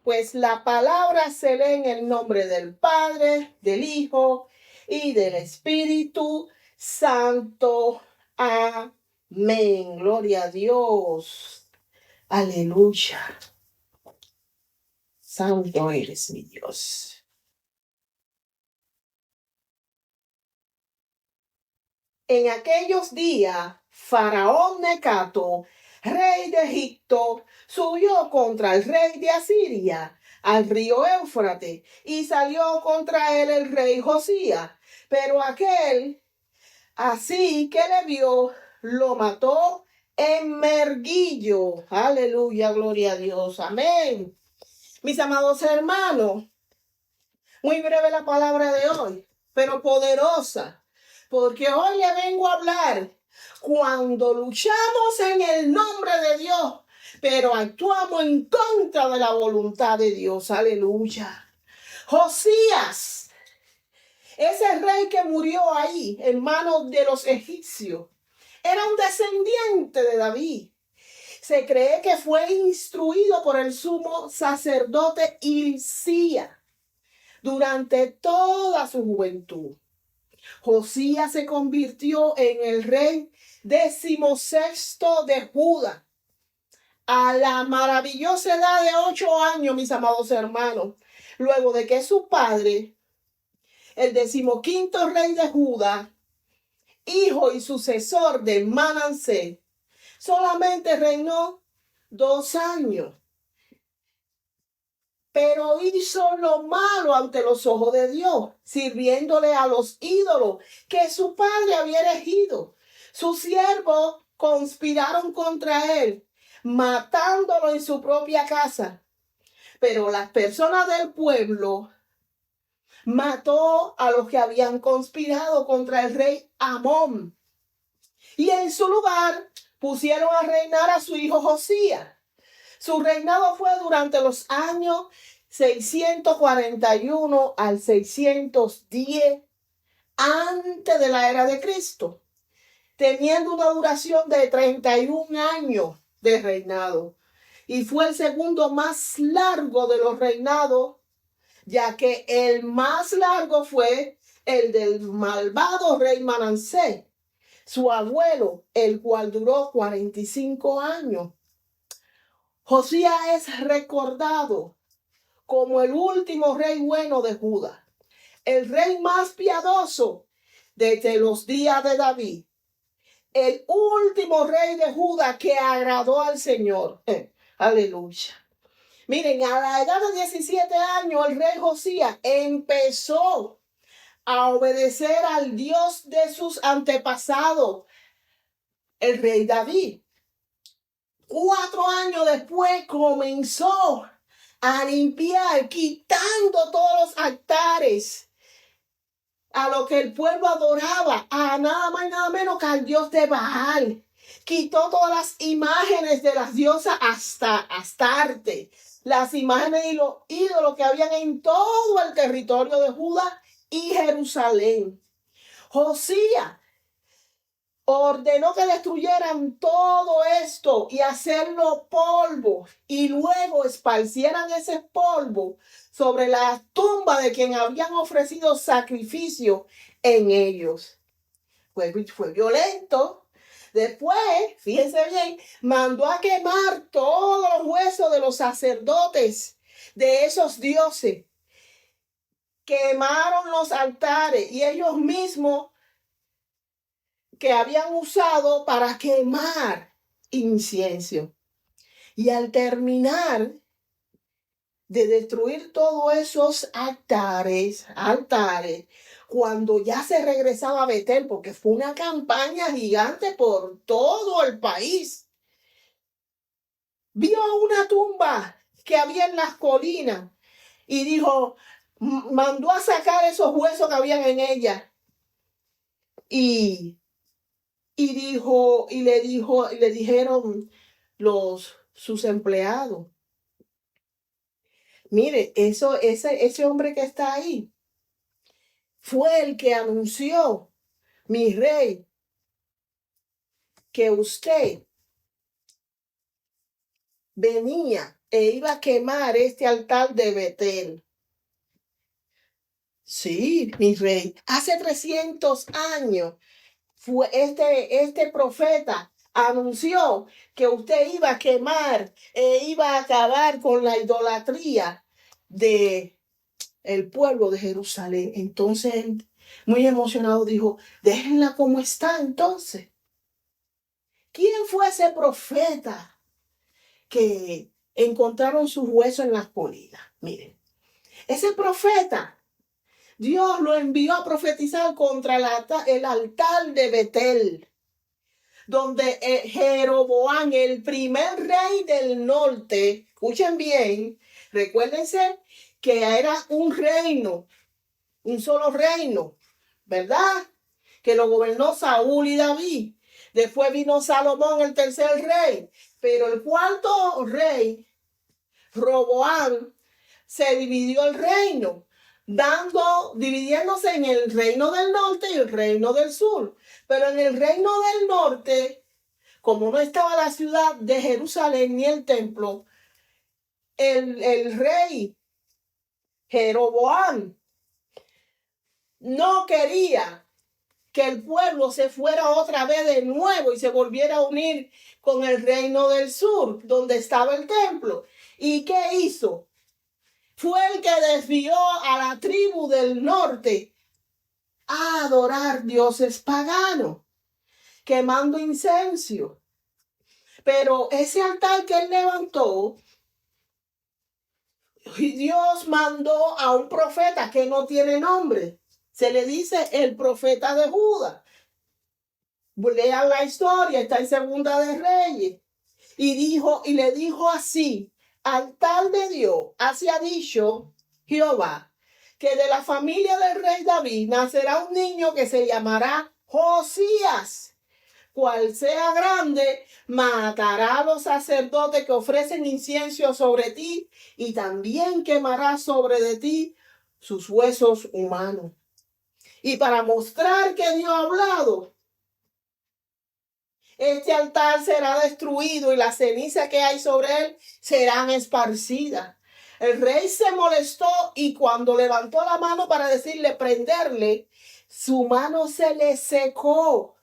Pues la palabra se lee en el nombre del Padre, del Hijo y del Espíritu Santo. Amén. Gloria a Dios. Aleluya. Santo eres mi Dios. En aquellos días, Faraón Necato, rey de Egipto, subió contra el rey de Asiria al río Éufrates y salió contra él el rey Josías. Pero aquel, así que le vio, lo mató en Merguillo. Aleluya, gloria a Dios. Amén. Mis amados hermanos, muy breve la palabra de hoy, pero poderosa, porque hoy le vengo a hablar cuando luchamos en el nombre de Dios, pero actuamos en contra de la voluntad de Dios. Aleluya. Josías, ese rey que murió ahí en manos de los egipcios, era un descendiente de David. Se cree que fue instruido por el sumo sacerdote Hilcías durante toda su juventud. Josías se convirtió en el rey 16º de Judá a la maravillosa edad de 8 años, mis amados hermanos, luego de que su padre, el 15º rey de Judá, hijo y sucesor de Manasés, solamente reinó 2 años. Pero hizo lo malo ante los ojos de Dios, sirviéndole a los ídolos que su padre había elegido. Sus siervos conspiraron contra él, matándolo en su propia casa. Pero las personas del pueblo mató a los que habían conspirado contra el rey Amón. Y en su lugar pusieron a reinar a su hijo Josías. Su reinado fue durante los años 641 al 610 antes de la era de Cristo, teniendo una duración de 31 años de reinado. Y fue el segundo más largo de los reinados, ya que el más largo fue el del malvado rey Manasés, su abuelo, el cual duró 45 años. Josías es recordado como el último rey bueno de Judá, el rey más piadoso desde los días de David, el último rey de Judá que agradó al Señor. Aleluya. Miren, a la edad de 17 años, el rey Josías empezó a obedecer al Dios de sus antepasados, el rey David. 4 años después comenzó a limpiar, quitando todos los altares a lo que el pueblo adoraba, a nada más y nada menos que al dios de Baal. Quitó todas las imágenes de las diosas hasta Astarte, las imágenes y los ídolos que habían en todo el territorio de Judá y Jerusalén. Josías ordenó que destruyeran todo esto y hacerlo polvo, y luego esparcieran ese polvo sobre la tumba de quien habían ofrecido sacrificio en ellos. Fue violento. Después, fíjense bien, mandó a quemar todos los huesos de los sacerdotes de esos dioses. Quemaron los altares y ellos mismos que habían usado para quemar incienso. Y al terminar de destruir todos esos altares, cuando ya se regresaba a Betel, porque fue una campaña gigante por todo el país, vio una tumba que había en las colinas y dijo, mandó a sacar esos huesos que habían en ella y le dijeron sus empleados, mire, ese hombre que está ahí fue el que anunció, mi rey, que usted venía e iba a quemar este altar de Betel. Sí, mi rey, hace 300 años fue este profeta anunció que usted iba a quemar e iba a acabar con la idolatría de el pueblo de Jerusalén. Entonces, muy emocionado, dijo, déjenla como está entonces. ¿Quién fue ese profeta que encontraron sus huesos en las colinas? Miren, ese profeta, Dios lo envió a profetizar contra el altar de Betel, donde Jeroboam, el primer rey del norte, escuchen bien, recuérdense que era un reino, un solo reino, ¿verdad? Que lo gobernó Saúl y David. Después vino Salomón, el tercer rey. Pero el cuarto rey, Roboam, se dividió el reino, dividiéndose en el reino del norte y el reino del sur. Pero en el reino del norte, como no estaba la ciudad de Jerusalén ni el templo, el rey Jeroboam no quería que el pueblo se fuera otra vez de nuevo y se volviera a unir con el reino del sur, donde estaba el templo. ¿Y qué hizo? Fue el que desvió a la tribu del norte a adorar dioses paganos, quemando incenso. Pero ese altar que él levantó, Dios mandó a un profeta que no tiene nombre. Se le dice el profeta de Judá. Lean la historia, está en Segunda de Reyes. Y le dijo así: altar de Dios, así ha dicho Jehová, que de la familia del rey David nacerá un niño que se llamará Josías. Cual sea grande, matará a los sacerdotes que ofrecen incienso sobre ti, y también quemará sobre de ti sus huesos humanos. Y para mostrar que Dios ha hablado, este altar será destruido y las cenizas que hay sobre él serán esparcidas. El rey se molestó y cuando levantó la mano para decirle prenderle, su mano se le secó.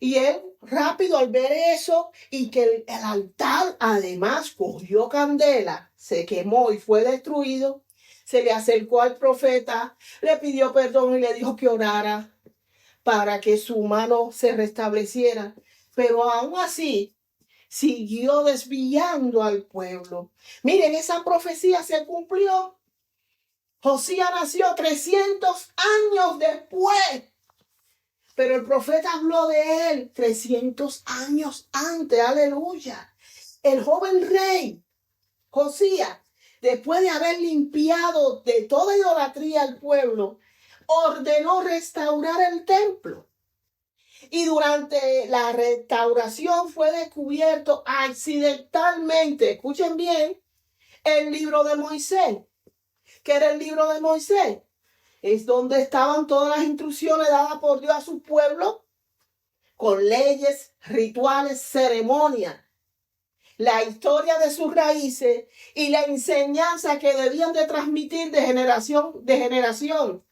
Y él rápido al ver eso y que el altar además cogió candela, se quemó y fue destruido, se le acercó al profeta, le pidió perdón y le dijo que orara para que su mano se restableciera. Pero aún así siguió desviando al pueblo. Miren, esa profecía se cumplió. Josías nació 300 años después. Pero el profeta habló de él 300 años antes. Aleluya. El joven rey Josías, después de haber limpiado de toda idolatría al pueblo, ordenó restaurar el templo. Y durante la restauración fue descubierto accidentalmente, escuchen bien, el libro de Moisés. ¿Qué era el libro de Moisés? Es donde estaban todas las instrucciones dadas por Dios a su pueblo, con leyes, rituales, ceremonias, la historia de sus raíces y la enseñanza que debían de transmitir de generación en generación,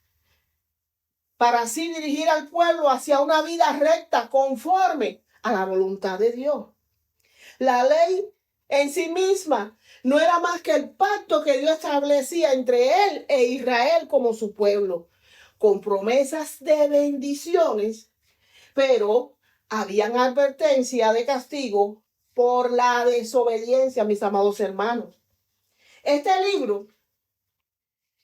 para así dirigir al pueblo hacia una vida recta conforme a la voluntad de Dios. La ley en sí misma no era más que el pacto que Dios establecía entre él e Israel como su pueblo, con promesas de bendiciones, pero habían advertencia de castigo por la desobediencia, mis amados hermanos. Este libro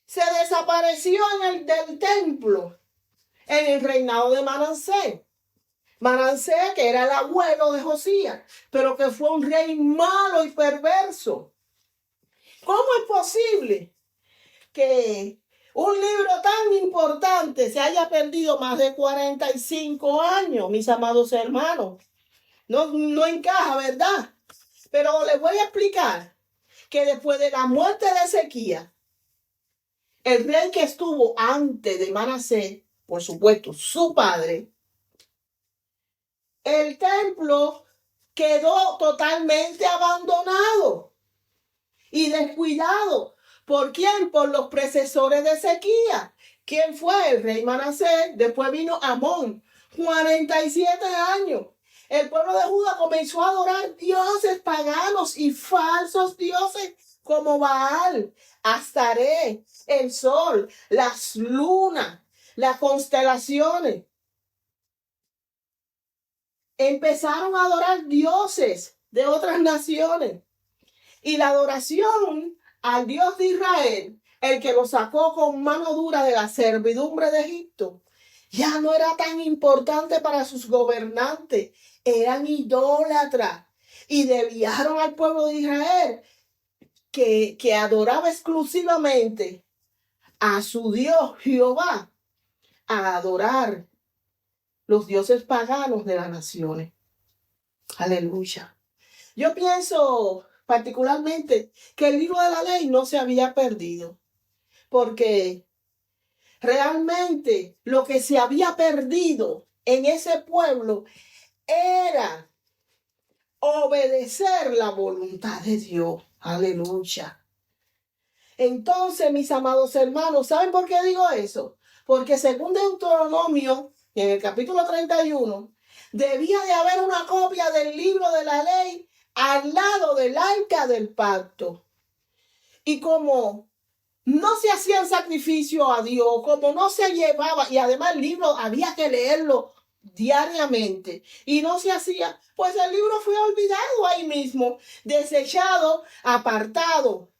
se desapareció del templo en el reinado de Manasés. Manasés, que era el abuelo de Josías, pero que fue un rey malo y perverso. ¿Cómo es posible que un libro tan importante se haya perdido más de 45 años, mis amados hermanos? No encaja, ¿verdad? Pero les voy a explicar que después de la muerte de Ezequías, el rey que estuvo antes de Manasés, por supuesto, su padre, el templo quedó totalmente abandonado. y descuidado. ¿Por quién? Por los predecesores de Ezequías. ¿Quién fue? El rey Manasés. Después vino Amón, 47 años. El pueblo de Judá comenzó a adorar dioses paganos y falsos dioses como Baal, Astaré, el sol, las lunas, las constelaciones. Empezaron a adorar dioses de otras naciones. Y la adoración al Dios de Israel, el que lo sacó con mano dura de la servidumbre de Egipto, ya no era tan importante para sus gobernantes. Eran idólatras y desviaron al pueblo de Israel que adoraba exclusivamente a su Dios Jehová, a adorar los dioses paganos de las naciones. Aleluya. Yo pienso particularmente que el libro de la ley no se había perdido, porque realmente lo que se había perdido en ese pueblo era obedecer la voluntad de Dios. Aleluya. Entonces, mis amados hermanos, ¿saben por qué digo eso? Porque según Deuteronomio, en el capítulo 31, debía de haber una copia del libro de la ley al lado del arca del pacto. Y como no se hacían sacrificio a Dios, como no se llevaba, y además el libro había que leerlo diariamente, y no se hacía, pues el libro fue olvidado ahí mismo, desechado, apartado.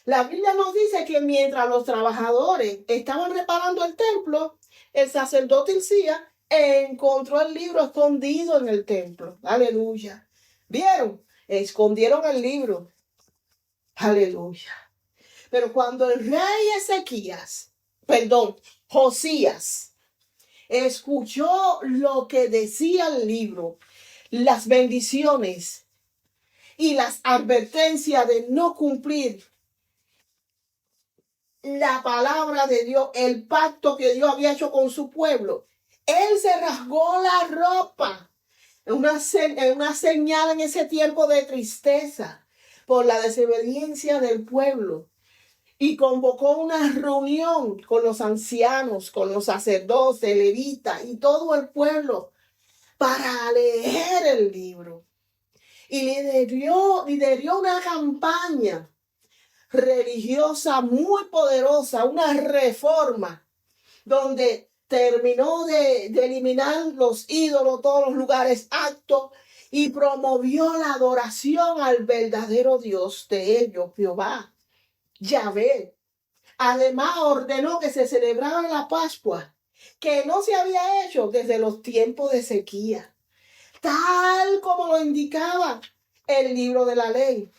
La Biblia nos dice que mientras los trabajadores estaban reparando el templo, el sacerdote Hilcías encontró el libro escondido en el templo. Aleluya. ¿Vieron? Escondieron el libro. Aleluya. Pero cuando el rey Josías, escuchó lo que decía el libro, las bendiciones y las advertencias de no cumplir la palabra de Dios, el pacto que Dios había hecho con su pueblo, él se rasgó la ropa. Una señal en ese tiempo de tristeza por la desobediencia del pueblo. Y convocó una reunión con los ancianos, con los sacerdotes, levitas y todo el pueblo para leer el libro. Y lideró una campaña religiosa muy poderosa, una reforma, donde terminó de eliminar los ídolos, todos los lugares actos, y promovió la adoración al verdadero Dios de ellos, Jehová, Yahvé. Además ordenó que se celebrara la Pascua, que no se había hecho desde los tiempos de sequía, tal como lo indicaba el libro de la ley.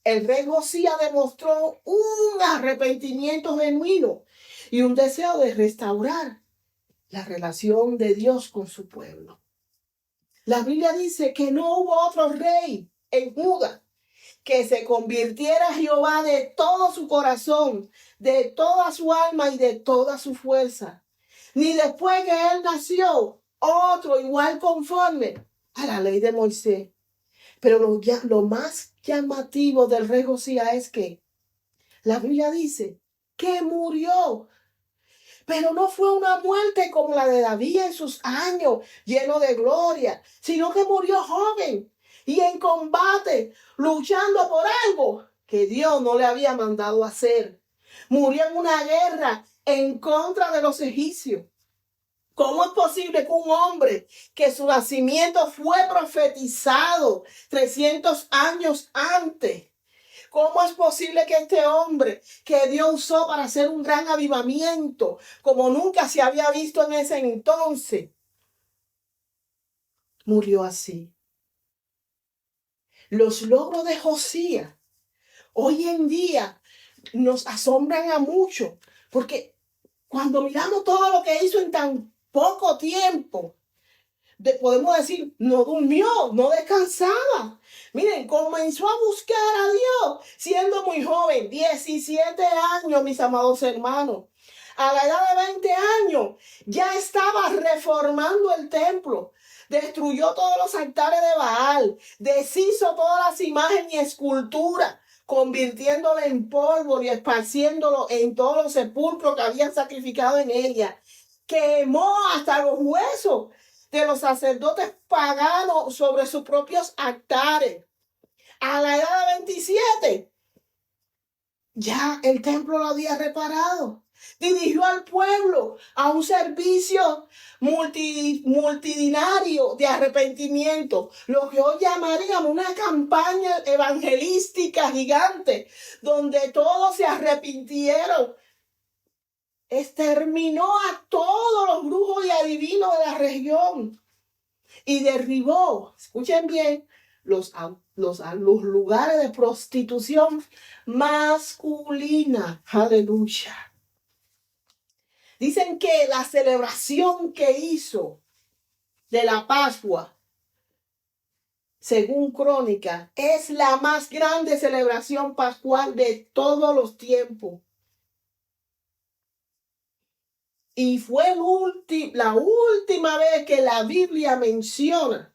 El rey Josías demostró un arrepentimiento genuino y un deseo de restaurar la relación de Dios con su pueblo. La Biblia dice que no hubo otro rey en Judá que se convirtiera a Jehová de todo su corazón, de toda su alma y de toda su fuerza. Ni después que él nació, otro igual conforme a la ley de Moisés. Pero lo más llamativo del rey Josías es que la Biblia dice que murió. Pero no fue una muerte como la de David en sus años, lleno de gloria, sino que murió joven y en combate, luchando por algo que Dios no le había mandado hacer. Murió en una guerra en contra de los egipcios. ¿Cómo es posible que un hombre que su nacimiento fue profetizado 300 años antes? ¿Cómo es posible que este hombre que Dios usó para hacer un gran avivamiento, como nunca se había visto en ese entonces, murió así? Los logros de Josías hoy en día nos asombran a muchos, porque cuando miramos todo lo que hizo en tan poco tiempo, podemos decir, no durmió, no descansaba. Miren, comenzó a buscar a Dios siendo muy joven, 17 años, mis amados hermanos. A la edad de 20 años ya estaba reformando el templo. Destruyó todos los altares de Baal, deshizo todas las imágenes y esculturas. convirtiéndolo en polvo y esparciéndolo en todos los sepulcros que habían sacrificado en ella. Quemó hasta los huesos de los sacerdotes paganos sobre sus propios altares. A la edad de 27, ya el templo lo había reparado. Dirigió al pueblo a un servicio multidinario de arrepentimiento, lo que hoy llamaríamos una campaña evangelística gigante, donde todos se arrepintieron. Exterminó a todos los brujos y adivinos de la región y derribó, escuchen bien, los lugares de prostitución masculina. Aleluya. Dicen que la celebración que hizo de la Pascua, según Crónica, es la más grande celebración pascual de todos los tiempos. Y fue la última vez que la Biblia menciona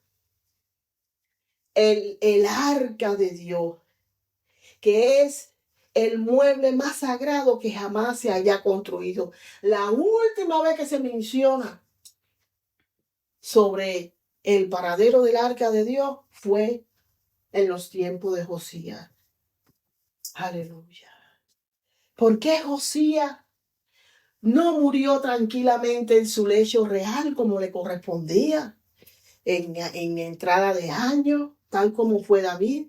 el arca de Dios, que es el mueble más sagrado que jamás se haya construido. La última vez que se menciona sobre el paradero del arca de Dios fue en los tiempos de Josías. Aleluya. ¿Por qué Josías no murió tranquilamente en su lecho real como le correspondía en entrada de año, tal como fue David?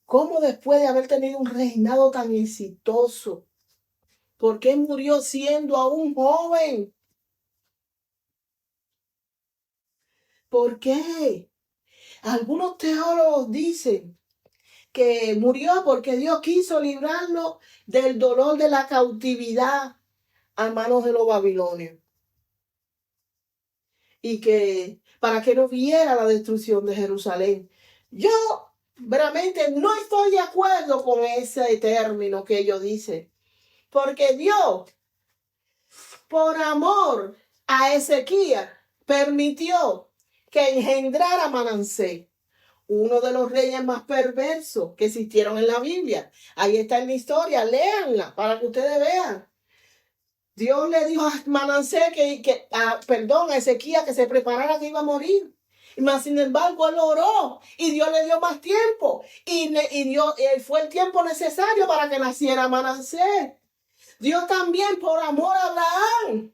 ¿Cómo después de haber tenido un reinado tan exitoso, por qué murió siendo aún joven? ¿Por qué? Algunos teólogos dicen que murió porque Dios quiso librarlo del dolor de la cautividad a manos de los babilonios. Y que para que no viera la destrucción de Jerusalén. Yo realmente no estoy de acuerdo con ese término que ellos dicen. Porque Dios, por amor a Ezequías, permitió que engendrara a Manasés, uno de los reyes más perversos que existieron en la Biblia. Ahí está en la historia, léanla para que ustedes vean. Dios le dijo a Manasés a Ezequías que se preparara, que iba a morir. Mas sin embargo, él oró y Dios le dio más tiempo. Y fue el tiempo necesario para que naciera Manasés. Dios también, por amor a Abraham,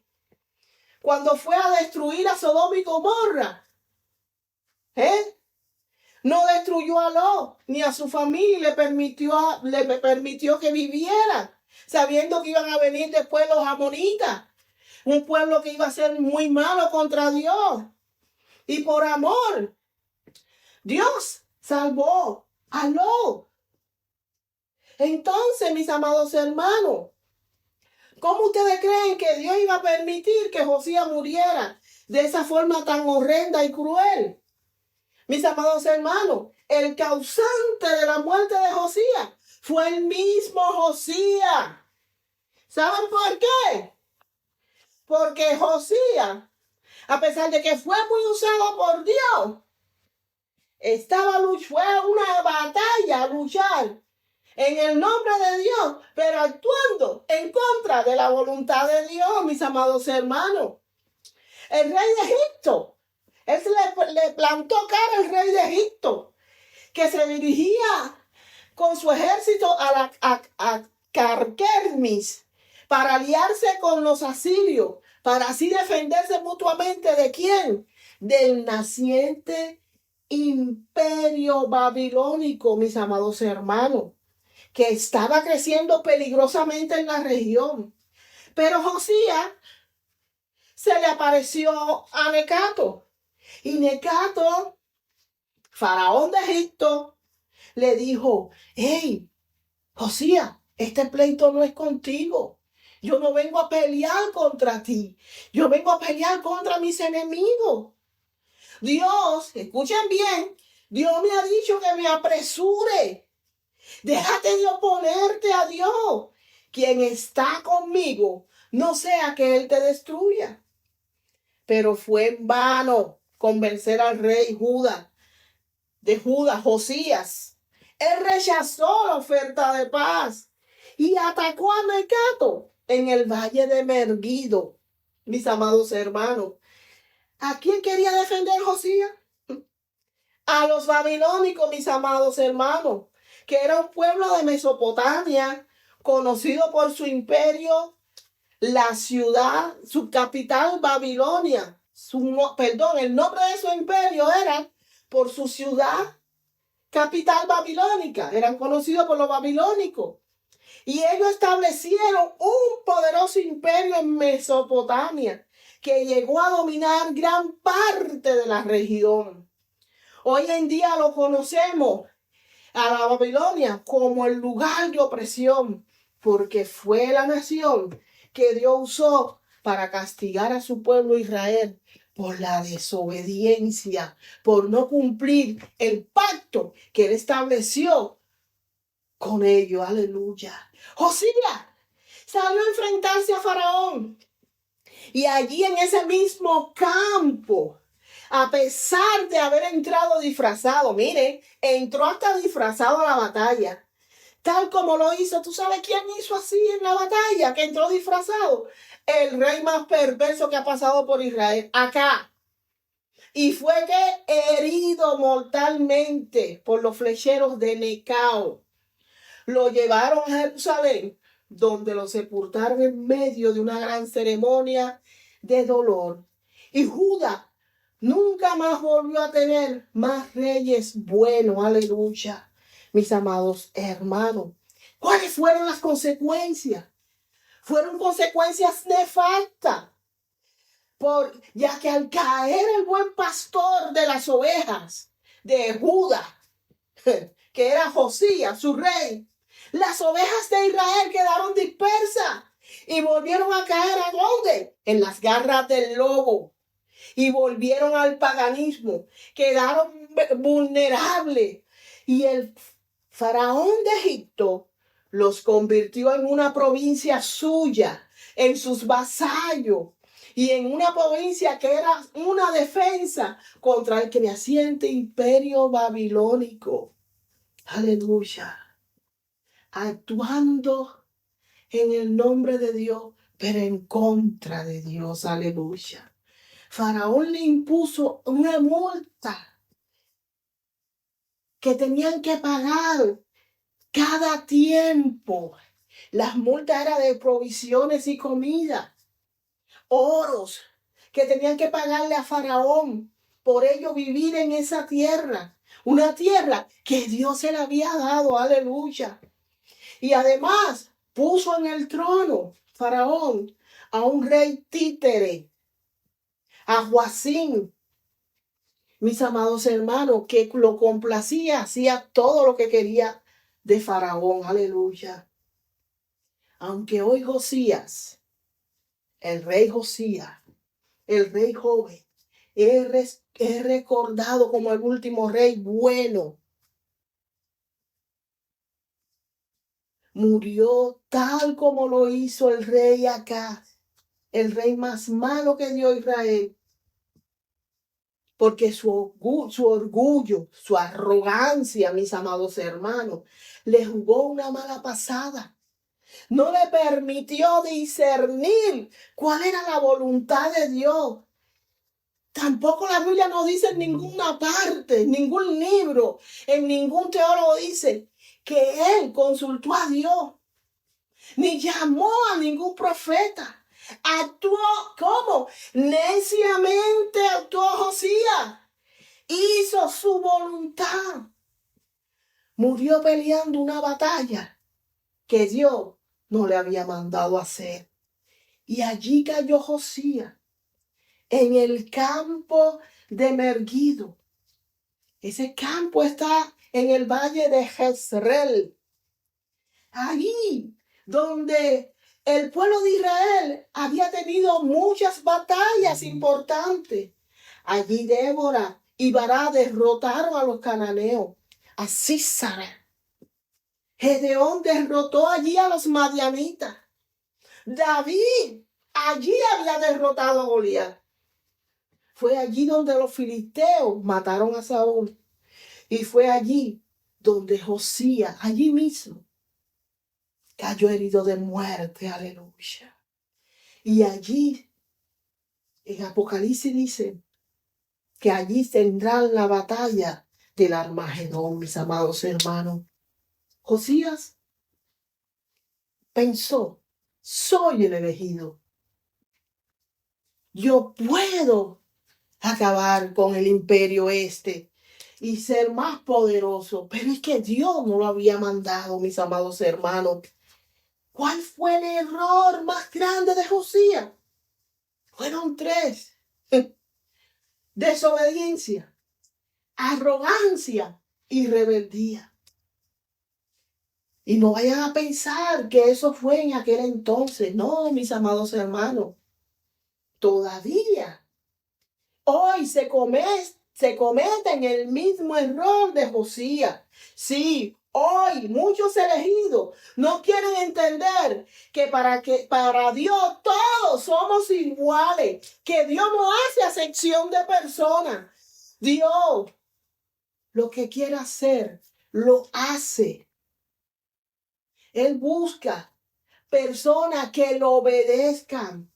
cuando fue a destruir a Sodoma y Gomorra, no destruyó a Lot ni a su familia, le permitió que viviera, sabiendo que iban a venir después los amonitas, un pueblo que iba a ser muy malo contra Dios. Y por amor, Dios salvó a Lot. Entonces, mis amados hermanos, ¿cómo ustedes creen que Dios iba a permitir que Josías muriera de esa forma tan horrenda y cruel? Mis amados hermanos, el causante de la muerte de Josías fue el mismo Josías. ¿Saben por qué? Porque Josías, a pesar de que fue muy usado por Dios, fue una batalla a luchar en el nombre de Dios, pero actuando en contra de la voluntad de Dios, mis amados hermanos. El rey de Egipto, él le plantó cara al rey de Egipto, que se dirigía con su ejército a Carquemis para aliarse con los asirios, para así defenderse mutuamente ¿de quién? Del naciente imperio babilónico, mis amados hermanos, que estaba creciendo peligrosamente en la región. Pero Josías se le apareció a Necato. Y Necato, faraón de Egipto, le dijo: hey, Josías, este pleito no es contigo. Yo no vengo a pelear contra ti. Yo vengo a pelear contra mis enemigos. Dios, escuchen bien, Dios me ha dicho que me apresure. Déjate de oponerte a Dios. Quien está conmigo, no sea que Él te destruya. Pero fue en vano convencer al rey Josías, Él rechazó la oferta de paz y atacó a Mecato en el valle de Megiddo. Mis amados hermanos, ¿a quién quería defender Josías? A los babilónicos, mis amados hermanos, que era un pueblo de Mesopotamia, conocido por su imperio, la ciudad, su capital, Babilonia. El nombre de su imperio era por su ciudad, capital babilónica. Eran conocidos por los babilónicos. Y ellos establecieron un poderoso imperio en Mesopotamia que llegó a dominar gran parte de la región. Hoy en día lo conocemos a la Babilonia como el lugar de opresión, porque fue la nación que Dios usó para castigar a su pueblo Israel por la desobediencia, por no cumplir el pacto que él estableció con ellos. Aleluya. Josías salió a enfrentarse a Faraón y allí en ese mismo campo, a pesar de haber entrado disfrazado, mire, entró hasta disfrazado a la batalla. Tal como lo hizo, ¿tú sabes quién hizo así en la batalla? Que entró disfrazado. El rey más perverso que ha pasado por Israel. Acá. Y fue que herido mortalmente por los flecheros de Necao. Lo llevaron a Jerusalén, donde lo sepultaron en medio de una gran ceremonia de dolor. Y Judá nunca más volvió a tener más reyes buenos. Aleluya. Mis amados hermanos, ¿cuáles fueron las consecuencias? Fueron consecuencias nefastas. Ya que al caer el buen pastor de las ovejas de Judá, que era Josías, su rey, las ovejas de Israel quedaron dispersas y volvieron a caer ¿a dónde? En las garras del lobo. Y volvieron al paganismo, quedaron vulnerables. Y el faraón de Egipto los convirtió en una provincia suya, en sus vasallos, y en una provincia que era una defensa contra el creciente imperio babilónico. Aleluya. Actuando en el nombre de Dios, pero en contra de Dios. Aleluya. Faraón le impuso una multa que tenían que pagar cada tiempo. Las multas eran de provisiones y comida, oros que tenían que pagarle a Faraón por ello vivir en esa tierra, una tierra que Dios se le había dado, aleluya. Y además puso en el trono Faraón a un rey títere, a Joacim, mis amados hermanos, que lo complacía, hacía todo lo que quería de Faraón, aleluya. Aunque hoy Josías, el rey Josías, el rey joven, es recordado como el último rey bueno, murió tal como lo hizo el rey Acaz, el rey más malo que dio Israel, porque su orgullo, su arrogancia, mis amados hermanos, le jugó una mala pasada. No le permitió discernir cuál era la voluntad de Dios. Tampoco la Biblia nos dice en ninguna parte, en ningún libro, en ningún teólogo dice que él consultó a Dios, ni llamó a ningún profeta. Actuó como neciamente actuó Josías. Hizo su voluntad. Murió peleando una batalla que Dios no le había mandado hacer. Y allí cayó Josías en el campo de Megiddo. Ese campo está en el valle de Jezreel. Allí donde el pueblo de Israel había tenido muchas batallas importantes. Allí Débora y Barak derrotaron a los cananeos, a Sísara. Gedeón derrotó allí a los madianitas. David allí había derrotado a Goliat. Fue allí donde los filisteos mataron a Saúl. Y fue allí donde Josías, allí mismo, cayó herido de muerte, aleluya. Y allí, en Apocalipsis dice que allí tendrán la batalla del Armagedón, mis amados hermanos. Josías pensó, soy el elegido. Yo puedo acabar con el imperio y ser más poderoso. Pero es que Dios no lo había mandado, mis amados hermanos. ¿Cuál fue el error más grande de Josías? Fueron 3. Desobediencia, arrogancia y rebeldía. Y no vayan a pensar que eso fue en aquel entonces. No, mis amados hermanos. Todavía hoy se cometen el mismo error de Josías. Sí, hoy muchos elegidos no quieren entender que para Dios todos somos iguales, que Dios no hace acepción de personas. Dios lo que quiere hacer, lo hace. Él busca personas que lo obedezcan.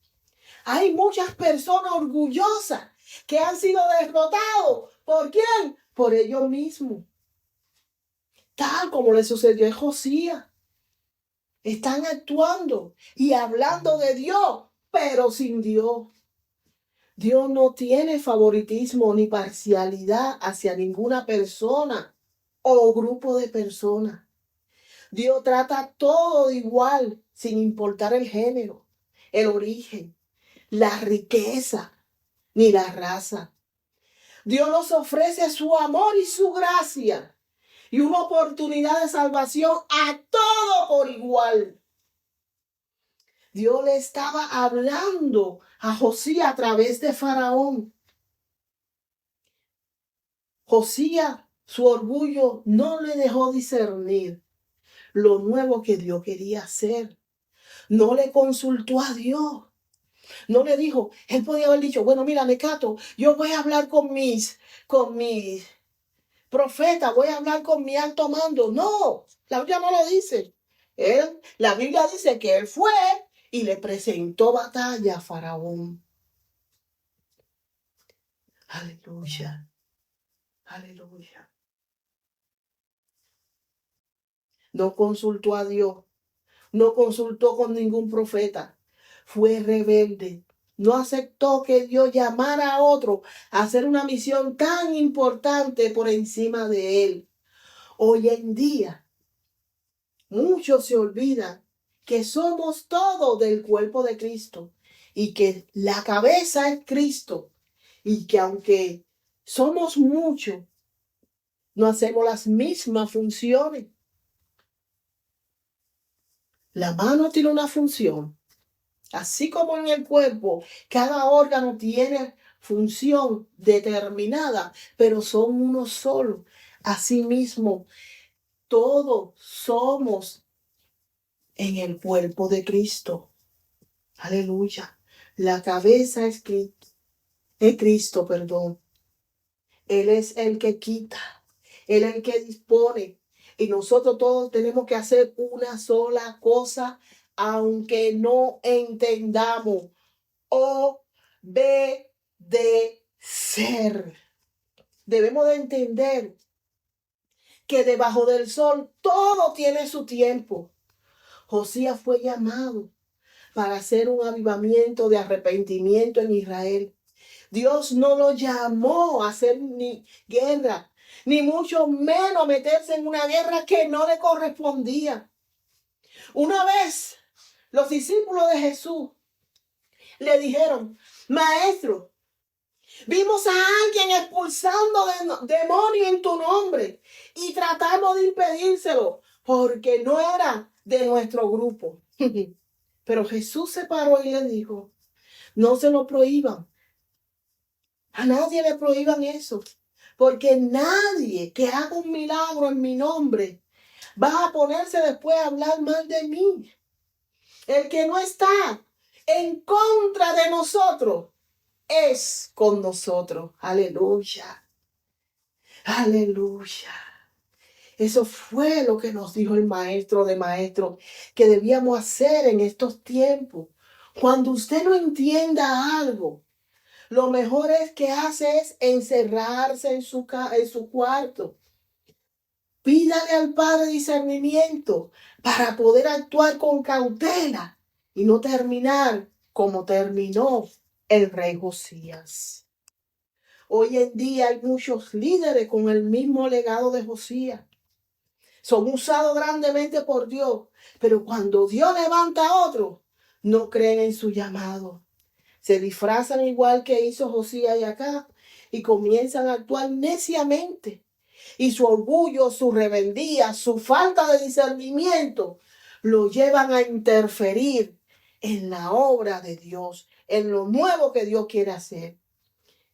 Hay muchas personas orgullosas que han sido derrotados. ¿Por quién? Por ellos mismos. Tal como le sucedió a Josías. Están actuando y hablando de Dios, pero sin Dios. Dios no tiene favoritismo ni parcialidad hacia ninguna persona o grupo de personas. Dios trata todo igual, sin importar el género, el origen, la riqueza, ni la raza. Dios nos ofrece su amor y su gracia y una oportunidad de salvación a todo por igual. Dios le estaba hablando a Josías a través de Faraón. Josías, su orgullo no le dejó discernir lo nuevo que Dios quería hacer. No le consultó a Dios. No le dijo, él podía haber dicho, bueno, mira, Necato, yo voy a hablar con mis profetas, voy a hablar con mi alto mando. No, la Biblia no lo dice. La Biblia dice que él fue y le presentó batalla a Faraón. Aleluya, aleluya. No consultó a Dios, no consultó con ningún profeta. Fue rebelde. No aceptó que Dios llamara a otro a hacer una misión tan importante por encima de él. Hoy en día, muchos se olvidan que somos todos del cuerpo de Cristo y que la cabeza es Cristo y que aunque somos muchos, no hacemos las mismas funciones. La mano tiene una función. Así como en el cuerpo, cada órgano tiene función determinada, pero son uno solo. Asimismo, todos somos en el cuerpo de Cristo. Aleluya. La cabeza es Cristo, perdón. Él es el que quita, Él es el que dispone. Y nosotros todos tenemos que hacer una sola cosa, aunque no entendamos. Obedecer. Debemos de entender que debajo del sol todo tiene su tiempo. Josías fue llamado para hacer un avivamiento de arrepentimiento en Israel. Dios no lo llamó a hacer ni guerra, ni mucho menos meterse en una guerra que no le correspondía. Una vez los discípulos de Jesús le dijeron, maestro, vimos a alguien expulsando demonios en tu nombre y tratamos de impedírselo porque no era de nuestro grupo. Pero Jesús se paró y le dijo, no se lo prohíban. A nadie le prohíban eso. Porque nadie que haga un milagro en mi nombre va a ponerse después a hablar mal de mí. El que no está en contra de nosotros es con nosotros. Aleluya. Aleluya. Eso fue lo que nos dijo el maestro de maestros que debíamos hacer en estos tiempos. Cuando usted no entienda algo, lo mejor es que hace es encerrarse en su cuarto. Pídale al Padre discernimiento para poder actuar con cautela y no terminar como terminó el rey Josías. Hoy en día hay muchos líderes con el mismo legado de Josías. Son usados grandemente por Dios, pero cuando Dios levanta a otro, no creen en su llamado. Se disfrazan igual que hizo Josías y acá y comienzan a actuar neciamente. Y su orgullo, su rebeldía, su falta de discernimiento lo llevan a interferir en la obra de Dios, en lo nuevo que Dios quiere hacer.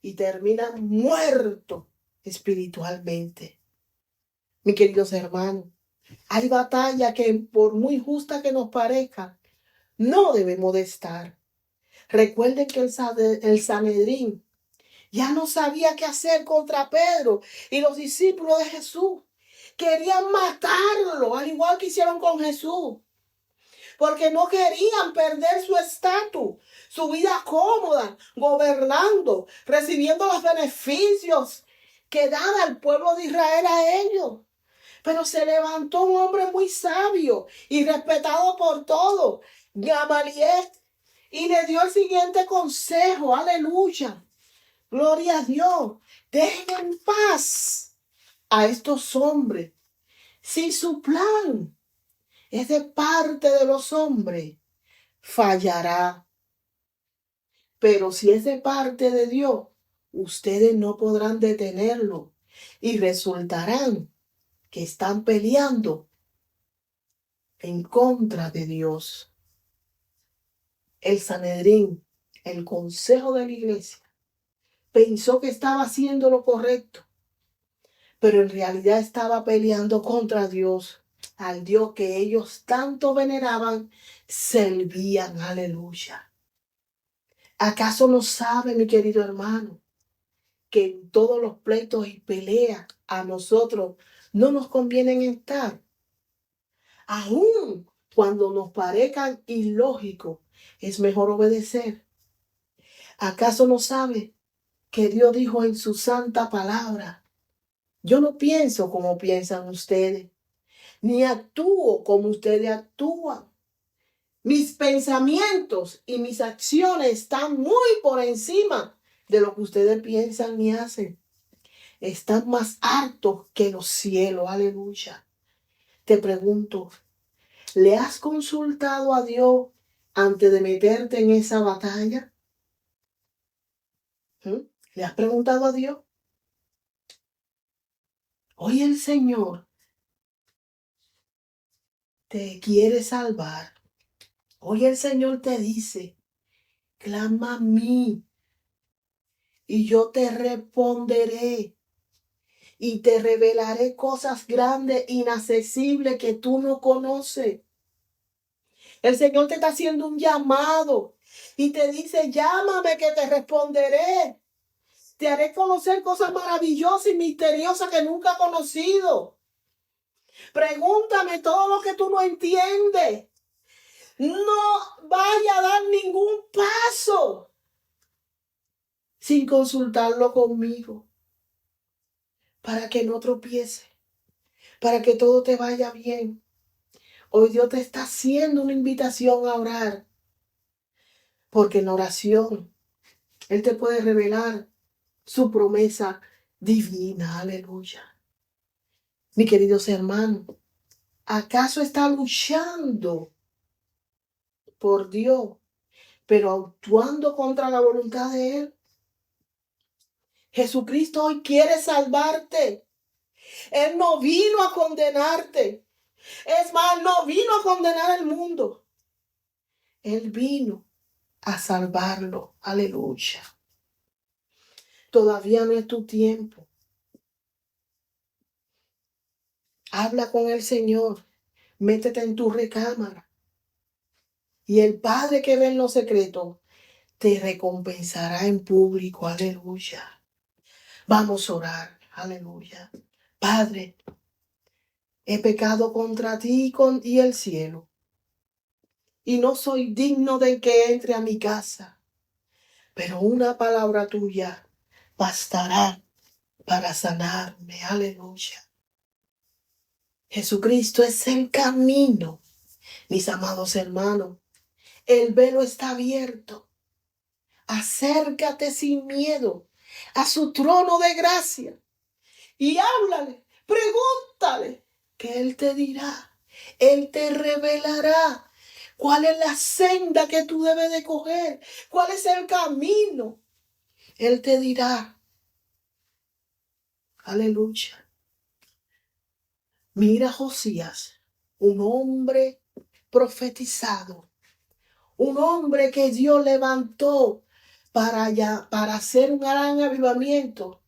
Y terminan muertos espiritualmente. Mis queridos hermanos, hay batallas que por muy justa que nos parezcan, no debemos de estar. Recuerden que el Sanedrín ya no sabía qué hacer contra Pedro y los discípulos de Jesús. Querían matarlo, al igual que hicieron con Jesús, porque no querían perder su estatus, su vida cómoda, gobernando, recibiendo los beneficios que daba el pueblo de Israel a ellos. Pero se levantó un hombre muy sabio y respetado por todos, Gamaliel, y le dio el siguiente consejo, aleluya. Gloria a Dios. Dejen en paz a estos hombres. Si su plan es de parte de los hombres, fallará. Pero si es de parte de Dios, ustedes no podrán detenerlo y resultarán que están peleando en contra de Dios. El Sanedrín, el consejo de la iglesia, pensó que estaba haciendo lo correcto, pero en realidad estaba peleando contra Dios, al Dios que ellos tanto veneraban, servían, aleluya. ¿Acaso no sabe, mi querido hermano, que en todos los pleitos y peleas a nosotros no nos conviene estar? Aún cuando nos parezcan ilógicos, es mejor obedecer. ¿Acaso no sabe que Dios dijo en su santa palabra: yo no pienso como piensan ustedes, ni actúo como ustedes actúan? Mis pensamientos y mis acciones están muy por encima de lo que ustedes piensan y hacen. Están más altos que los cielos, aleluya. Te pregunto, ¿le has consultado a Dios antes de meterte en esa batalla? ¿Le has preguntado a Dios? Hoy el Señor te quiere salvar. Hoy el Señor te dice: clama a mí y yo te responderé y te revelaré cosas grandes, inaccesibles que tú no conoces. El Señor te está haciendo un llamado y te dice: llámame que te responderé. Te haré conocer cosas maravillosas y misteriosas que nunca he conocido. Pregúntame todo lo que tú no entiendes. No vaya a dar ningún paso sin consultarlo conmigo, para que no tropiece, para que todo te vaya bien. Hoy Dios te está haciendo una invitación a orar, porque en oración Él te puede revelar su promesa divina. Aleluya. Mi queridos hermanos, ¿acaso está luchando por Dios, pero actuando contra la voluntad de Él? Jesucristo hoy quiere salvarte. Él no vino a condenarte. Es más, no vino a condenar al mundo. Él vino a salvarlo. Aleluya. Todavía no es tu tiempo. Habla con el Señor. Métete en tu recámara. Y el Padre que ve en lo secreto te recompensará en público. Aleluya. Vamos a orar. Aleluya. Padre, he pecado contra ti y el cielo, y no soy digno de que entre a mi casa, pero una palabra tuya bastará para sanarme. Aleluya. Jesucristo es el camino, mis amados hermanos. El velo está abierto. Acércate sin miedo a su trono de gracia y háblale, pregúntale, que Él te dirá, Él te revelará cuál es la senda que tú debes de coger, cuál es el camino. Él te dirá. Aleluya. Mira a Josías, un hombre profetizado, un hombre que Dios levantó para hacer un gran avivamiento.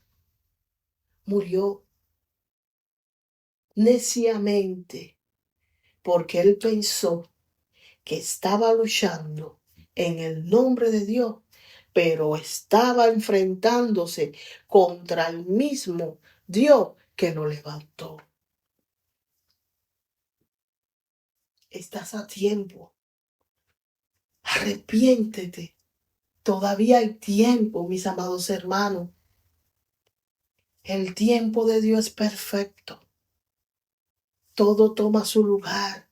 Murió neciamente porque él pensó que estaba luchando en el nombre de Dios, pero estaba enfrentándose contra el mismo Dios que lo levantó. Estás a tiempo. Arrepiéntete. Todavía hay tiempo, mis amados hermanos. El tiempo de Dios es perfecto. Todo toma su lugar.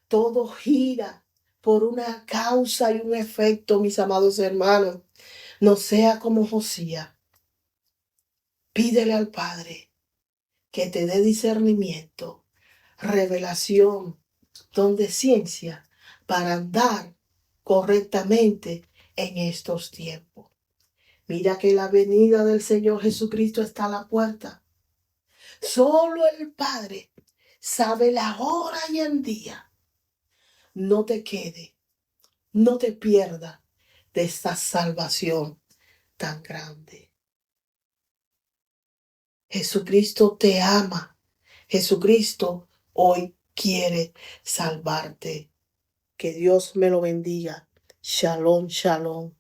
Todo gira por una causa y un efecto, mis amados hermanos. No sea como Josías. Pídele al Padre que te dé discernimiento, revelación, don de ciencia para andar correctamente en estos tiempos. Mira que la venida del Señor Jesucristo está a la puerta. Solo el Padre sabe la hora y el día. No te quede, no te pierdas de esta salvación tan grande. Jesucristo te ama. Jesucristo hoy quiere salvarte. Que Dios me lo bendiga. Shalom, shalom.